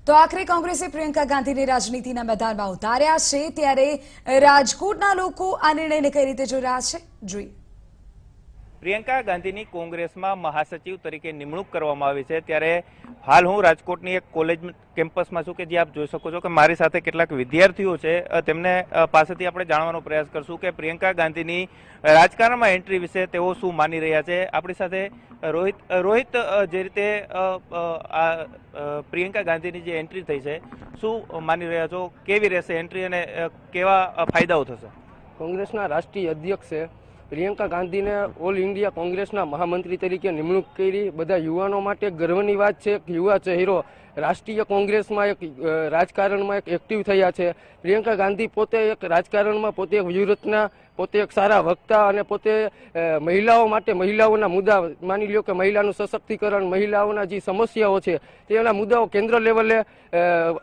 તો આખરે કોંગ્રેસે પ્રિયંકા ગાંધીને રાજનીતિના મેદાનમાં ઉતાર્યા છે, ત્યારે રાજકોટના લોકો આ નિર્ણયને કઈ રીતે જોઈ રહ્યા છે, જોઈએ। પ્રિયંકા ગાંધીની કોંગ્રેસમાં મહાસચિવ તરીકે નિમણૂક કરવામાં આવી છે, ત્યારે હાલ હું રાજકોટની એક કોલેજ કેમ્પસમાં છું કે જે આપ જોઈ શકો છો કે મારી સાથે કેટલાક વિદ્યાર્થીઓ છે, તેમને પાસેથી આપણે જાણવાનો પ્રયાસ કરશું કે પ્રિયંકા ગાંધીની રાજકારણમાં એન્ટ્રી વિશે તેઓ શું માની રહ્યા છે। આપણી સાથે રોહિત જે રીતે પ્રિયંકા ગાંધીની જે એન્ટ્રી થઈ છે શું માની રહ્યા છો, કેવી રહેશે એન્ટ્રી અને કેવા ફાયદાઓ થશે? કોંગ્રેસના રાષ્ટ્રીય અધ્યક્ષે પ્રિયંકા ગાંધીને ઓલ ઇન્ડિયા કોંગ્રેસના મહામંત્રી તરીકે નિમણૂક કરી બધા યુવાનો માટે ગર્વની વાત છે। યુવા ચહેરો રાષ્ટ્રીય કોંગ્રેસમાં એક રાજકારણમાં એક એક્ટિવ થયા છે। પ્રિયંકા ગાંધી પોતે એક રાજકારણમાં પોતે એક વ્યૂહરચના, પોતે એક સારા વક્તા અને પોતે મહિલાઓ માટે મહિલાઓના મુદ્દા, માની લ્યો કે મહિલાનું સશક્તિકરણ, મહિલાઓના જે સમસ્યાઓ છે તેના મુદ્દાઓ કેન્દ્ર લેવલે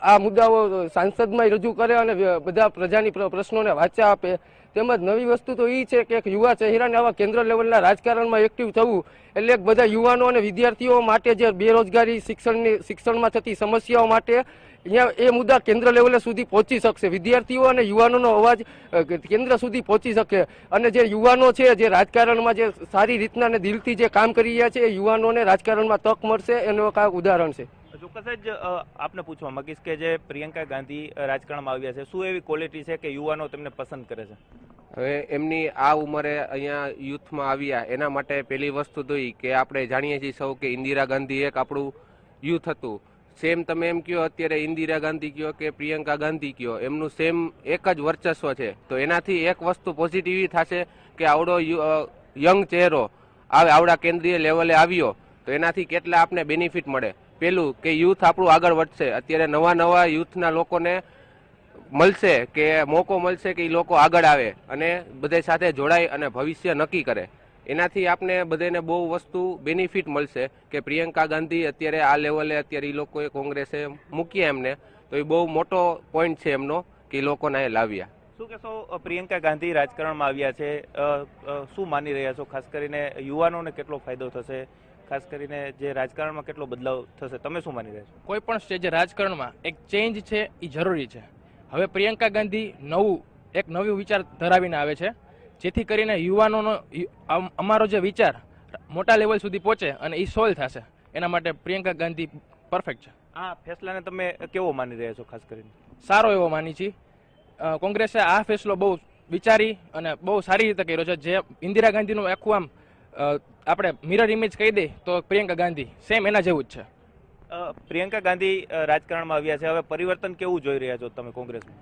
આ મુદ્દાઓ સાંસદમાં રજૂ કરે અને બધા પ્રજાની પ્રશ્નોને વાચા આપે। તેમજ નવી વસ્તુ તો એ છે કે યુવા ચહેરાને આવા કેન્દ્ર લેવલના રાજકારણમાં એક્ટિવ થવું એટલે બધા યુવાનો અને વિદ્યાર્થીઓ માટે જે બેરોજગારી, શિક્ષણમાં થતી સમસ્યાઓ માટે અહીંયા એ મુદ્દા કેન્દ્ર લેવલે સુધી પહોંચી શકશે। વિદ્યાર્થીઓ અને યુવાનોનો અવાજ કેન્દ્ર સુધી પહોંચી શકે અને જે યુવાનો છે જે રાજકારણમાં જે સારી રીતના અને દિલથી જે કામ કરી રહ્યા છે એ યુવાનોને રાજકારણમાં તક મળશે, એનું એક ઉદાહરણ છે। ચોક્કસ જ આપને પૂછવા માંગીશ કે જે પ્રિયંકા ગાંધી રાજકારણમાં આવ્યા છે, શું એવી ક્વોલિટી છે કે યુવાનો તેમને પસંદ કરે છે? હવે એમની આ ઉંમરે અહીંયા યુથમાં આવ્યા એના માટે પહેલી વસ્તુ તો એ કે આપણે જાણીએ છીએ સૌ કે ઇન્દિરા ગાંધી એક આપણું યુથ હતું। સેમ તમે એમ કહો અત્યારે ઇન્દિરા ગાંધી કહો કે પ્રિયંકા ગાંધી કહો, એમનું સેમ એક જ વર્ચસ્વ છે। તો એનાથી એક વસ્તુ પોઝિટિવ થશે કે આવડો યંગ ચહેરો આવડા કેન્દ્રીય લેવલે આવ્યો તો એનાથી કેટલા આપને બેનિફિટ મળે। પેલું કે યુથ આપણું આગળ વધશે, અત્યારે નવા યુથના લોકોને મળશે કે મોકો મળશે કે એ લોકો આગળ આવે અને બધા સાથે જોડાય અને ભવિષ્ય નક્કી કરે। એનાથી આપને બધાને બહુ વસ્તુ બેનિફિટ મળશે કે પ્રિયંકા ગાંધી અત્યારે આ લેવલે અત્યારે એ લોકોએ કોંગ્રેસે મૂક્યા એમને, તો એ બહુ મોટો પોઈન્ટ છે એમનો કે એ લોકોને એ લાવ્યા। શું કહેશો, પ્રિયંકા ગાંધી રાજકારણમાં આવ્યા છે, શું માની રહ્યા છો? ખાસ કરીને યુવાનોને કેટલો ફાયદો થશે, ખાસ કરીને જે રાજકારણમાં કેટલો બદલાવ થશે, તમે શું માની રહ્યા છો? કોઈ પણ સ્ટેજે રાજકારણમાં એક ચેન્જ છે એ જરૂરી છે। હવે પ્રિયંકા ગાંધી નવો વિચાર ધરાવીને આવે છે, જેથી કરીને યુવાનોનો અમારો જે વિચાર મોટા લેવલ સુધી પહોંચે અને એ સોલ્વ થશે, એના માટે પ્રિયંકા ગાંધી પરફેક્ટ છે। આ ફેસલાને તમે કેવો માની રહ્યા છો? ખાસ કરીને સારો એવો માની છીએ। કોંગ્રેસે આ ફેસલો બહુ વિચારી અને બહુ સારી રીતે કર્યો છે। જે ઇન્દિરા ગાંધીનું આખું આમ આપણે મિરર ઇમેજ કહી દઈએ તો પ્રિયંકા ગાંધી સેમ એના જેવું જ છે। પ્રિયંકા ગાંધી રાજકારણમાં આવ્યા છે, હવે પરિવર્તન કેવું જોઈ રહ્યા છો તમે કોંગ્રેસમાં?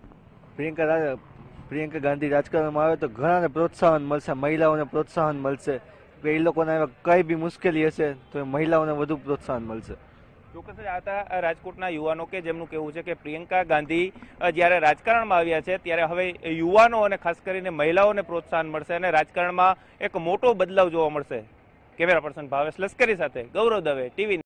પ્રિયંકા ગાંધી રાજકારણમાં આવે તો ઘણાને પ્રોત્સાહન મળશે, મહિલાઓને પ્રોત્સાહન મળશે કે એ લોકોને કઈ બી મુશ્કેલી હશે તો એ મહિલાઓને વધુ પ્રોત્સાહન મળશે। ચોક્કસ જ હતા રાજકોટના યુવાનો કે જેમનું કહેવું છે કે પ્રિયંકા ગાંધી જ્યારે રાજકારણમાં આવ્યા છે ત્યારે હવે યુવાનો અને ખાસ કરીને મહિલાઓને પ્રોત્સાહન મળશે અને રાજકારણમાં એક મોટો બદલાવ જોવા મળશે। કેમેરા પર્સન ભાવેશ લશ્કરી સાથે ગૌરવ દવે, ટીવી।